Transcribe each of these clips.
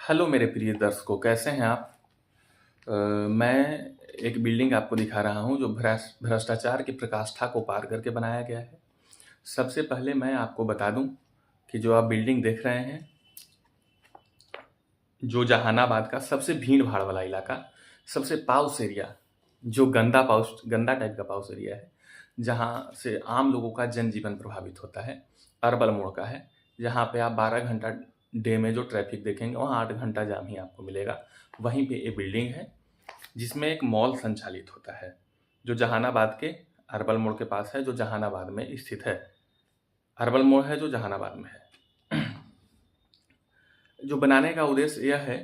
Hello मेरे प्रिय दर्शकों, कैसे हैं आप? मैं एक बिल्डिंग आपको दिखा रहा हूँ जो भ्रष्टाचार की प्रकाष्ठा को पार करके बनाया गया है। सबसे पहले मैं आपको बता दूं कि जो आप बिल्डिंग देख रहे हैं, जो जहानाबाद का सबसे भीड़ भाड़ वाला इलाका, सबसे पाउस एरिया, जो गंदा टाइप का पाउस एरिया है, जहाँ से आम लोगों का जनजीवन प्रभावित होता है, अरबल मोड़ का है। जहाँ पे आप 12 घंटा डे में जो ट्रैफिक देखेंगे, वहाँ 8 घंटा जाम ही आपको मिलेगा। वहीं पे ये बिल्डिंग है जिसमें एक मॉल संचालित होता है, जो जहानाबाद के अरबल मोड़ के पास है, जो जहानाबाद में स्थित है। अरबल मोड़ है जो जहानाबाद में है। जो बनाने का उद्देश्य यह है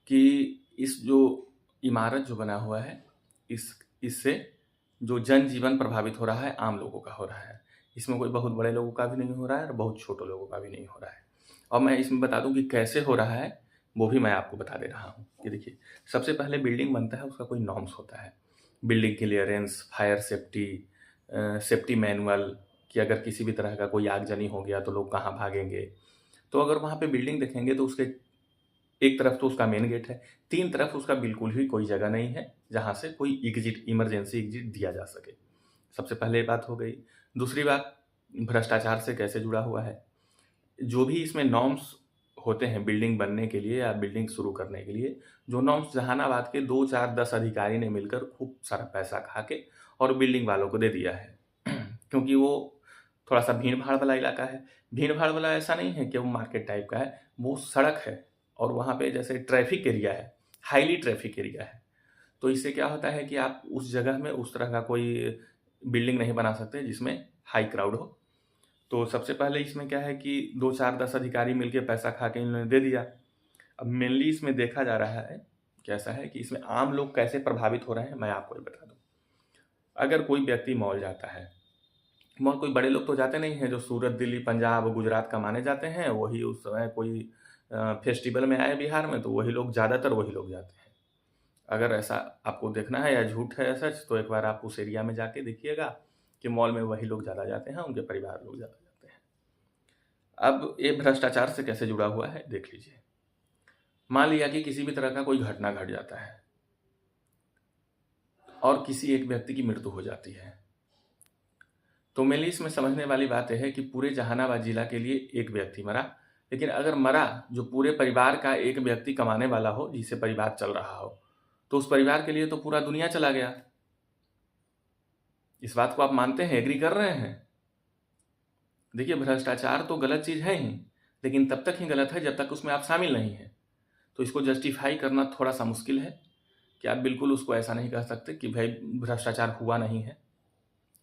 कि इस जो इमारत जो बना हुआ है, इससे जो जनजीवन प्रभावित हो रहा है, आम लोगों का हो रहा है। इसमें कोई बहुत बड़े लोगों का भी नहीं हो रहा है और बहुत छोटे लोगों का भी नहीं हो रहा है। और मैं इसमें बता दूं कि कैसे हो रहा है, वो भी मैं आपको बता दे रहा हूँ कि देखिए, सबसे पहले बिल्डिंग बनता है, उसका कोई नॉर्म्स होता है। Building clearance, fire safety, safety manual, कि अगर किसी भी तरह का कोई आगजनी हो गया तो लोग कहाँ भागेंगे। तो अगर वहाँ पे बिल्डिंग देखेंगे तो उसके एक तरफ तो उसका मेन गेट है, तीन तरफ उसका बिल्कुल भी कोई जगह नहीं है जहाँ से कोई इमरजेंसी एग्जिट दिया जा सके। सबसे पहले बात हो गई। दूसरी बात, भ्रष्टाचार से कैसे जुड़ा हुआ है। जो भी इसमें नॉर्म्स होते हैं बिल्डिंग बनने के लिए या बिल्डिंग शुरू करने के लिए, जो नॉर्म्स जहानाबाद के 2, 4, 10 अधिकारी ने मिलकर खूब सारा पैसा खा के और बिल्डिंग वालों को दे दिया है। क्योंकि वो थोड़ा सा भीड़ भाड़ वाला इलाका है। भीड़ भाड़ वाला ऐसा नहीं है कि वो मार्केट टाइप का है, वो सड़क है और वहाँ पे जैसे ट्रैफिक एरिया है, हाईली ट्रैफिक एरिया है। तो इससे क्या होता है कि आप उस जगह में उस तरह का कोई बिल्डिंग नहीं बना सकते जिसमें हाई क्राउड हो। तो सबसे पहले इसमें क्या है कि 2, 4, 10 अधिकारी मिलके पैसा खा के इन्होंने दे दिया। अब मेनली इसमें देखा जा रहा है कैसा है कि इसमें आम लोग कैसे प्रभावित हो रहे हैं, मैं आपको ये बता दूं। अगर कोई व्यक्ति मॉल जाता है, मॉल कोई बड़े लोग तो जाते नहीं हैं, जो सूरत, दिल्ली, पंजाब, गुजरात कमाने जाते हैं, वही उस समय कोई फेस्टिवल में आए बिहार में तो वही लोग, ज़्यादातर वही लोग जाते हैं। अगर ऐसा आपको देखना है या झूठ है सच, तो एक बार आप उस एरिया में जाके देखिएगा कि मॉल में वही लोग ज़्यादा जाते हैं, उनके परिवार लोग ज़्यादा जाते हैं। अब ये भ्रष्टाचार से कैसे जुड़ा हुआ है देख लीजिए। मान लिया कि किसी भी तरह का कोई घटना घट जाता है और किसी एक व्यक्ति की मृत्यु हो जाती है, तो मेनली इसमें समझने वाली बात यह है कि पूरे जहानाबाद जिला के लिए एक व्यक्ति मरा। लेकिन अगर मरा जो पूरे परिवार का एक व्यक्ति कमाने वाला हो, जिससे परिवार चल रहा हो, तो उस परिवार के लिए तो पूरा दुनिया चला गया। इस बात को आप मानते हैं, एग्री कर रहे हैं? देखिए, भ्रष्टाचार तो गलत चीज़ है ही, लेकिन तब तक ही गलत है जब तक उसमें आप शामिल नहीं हैं। तो इसको जस्टिफाई करना थोड़ा सा मुश्किल है कि आप बिल्कुल उसको ऐसा नहीं कह सकते कि भाई भ्रष्टाचार हुआ नहीं है,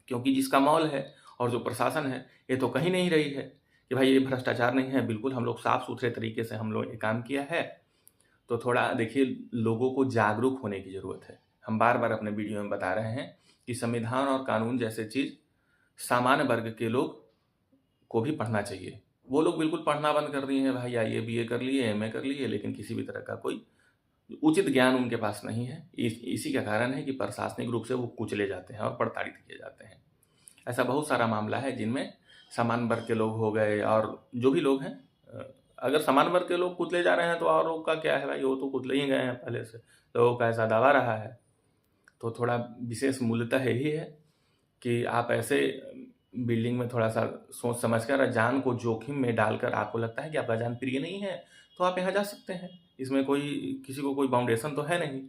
क्योंकि जिसका मॉल है और जो प्रशासन है, ये तो कहीं नहीं रही है कि भाई ये भ्रष्टाचार नहीं है। बिल्कुल हम लोग साफ सुथरे तरीके से हम लोग ये काम किया है। तो थोड़ा देखिए, लोगों को जागरूक होने की ज़रूरत है। हम बार बार अपने वीडियो में बता रहे हैं कि संविधान और कानून जैसे चीज़ सामान्य वर्ग के लोग को भी पढ़ना चाहिए। वो लोग बिल्कुल पढ़ना बंद कर दिए हैं, भाई आइए बीए कर लिए, एमए कर लिए, लेकिन किसी भी तरह का कोई उचित ज्ञान उनके पास नहीं है। इसी का कारण है कि प्रशासनिक रूप से वो कुचले जाते हैं और प्रताड़ित किए जाते हैं। ऐसा बहुत सारा मामला है जिनमें सामान्य वर्ग के लोग हो गए और जो भी लोग हैं, अगर सामान्य वर्ग के लोग कुचले जा रहे हैं तो और लोग का क्या है भाई, वो तो कुचले ही गए हैं पहले से, लोगों का ऐसा दावा रहा है। तो थोड़ा विशेष मूल्यतः यही है कि आप ऐसे बिल्डिंग में थोड़ा सा सोच समझकर, जान को जोखिम में डालकर, आपको लगता है कि आपका जान प्रिय नहीं है तो आप यहाँ जा सकते हैं। इसमें कोई किसी को कोई बाउंडेशन तो है नहीं,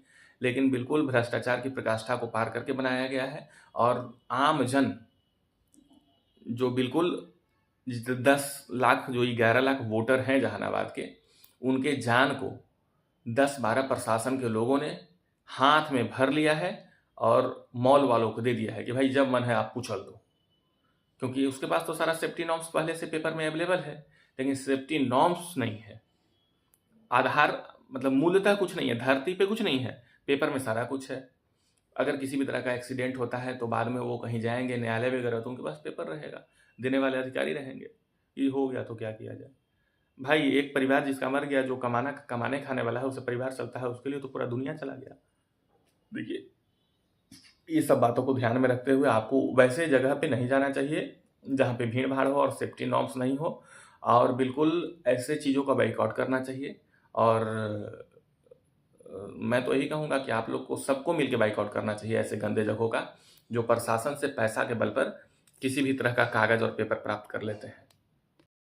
लेकिन बिल्कुल भ्रष्टाचार की प्रकाष्ठा को पार करके बनाया गया है। और आम जन जो बिल्कुल 10 लाख, जो 11 लाख वोटर हैं जहानाबाद के, उनके जान को 10-12 प्रशासन के लोगों ने हाथ में भर लिया है और मॉल वालों को दे दिया है कि भाई जब मन है आप उछल दो। क्योंकि उसके पास तो सारा सेफ्टी नॉर्म्स पहले से पेपर में अवेलेबल है, लेकिन सेफ्टी नॉर्म्स नहीं है। आधार मतलब मूलतः कुछ नहीं है, धरती पे कुछ नहीं है, पेपर में सारा कुछ है। अगर किसी भी तरह का एक्सीडेंट होता है तो बाद में वो कहीं जाएंगे न्यायालय वगैरह, तो उनके पास पेपर रहेगा, देने वाले अधिकारी रहेंगे। ये हो गया तो क्या किया जाए भाई। एक परिवार जिसका मर गया, जो कमाने खाने वाला है, उसे परिवार चलता है, उसके लिए तो पूरा दुनिया चला गया। देखिए, ये सब बातों को ध्यान में रखते हुए आपको वैसे जगह पे नहीं जाना चाहिए जहाँ पे भीड़ भाड़ हो और सेफ्टी नॉर्म्स नहीं हो, और बिल्कुल ऐसे चीज़ों का बाइकआउट करना चाहिए। और मैं तो यही कहूँगा कि आप लोग को सबको मिलके बाइकआउट करना चाहिए ऐसे गंदे जगहों का, जो प्रशासन से पैसा के बल पर किसी भी तरह का कागज़ और पेपर प्राप्त कर लेते हैं।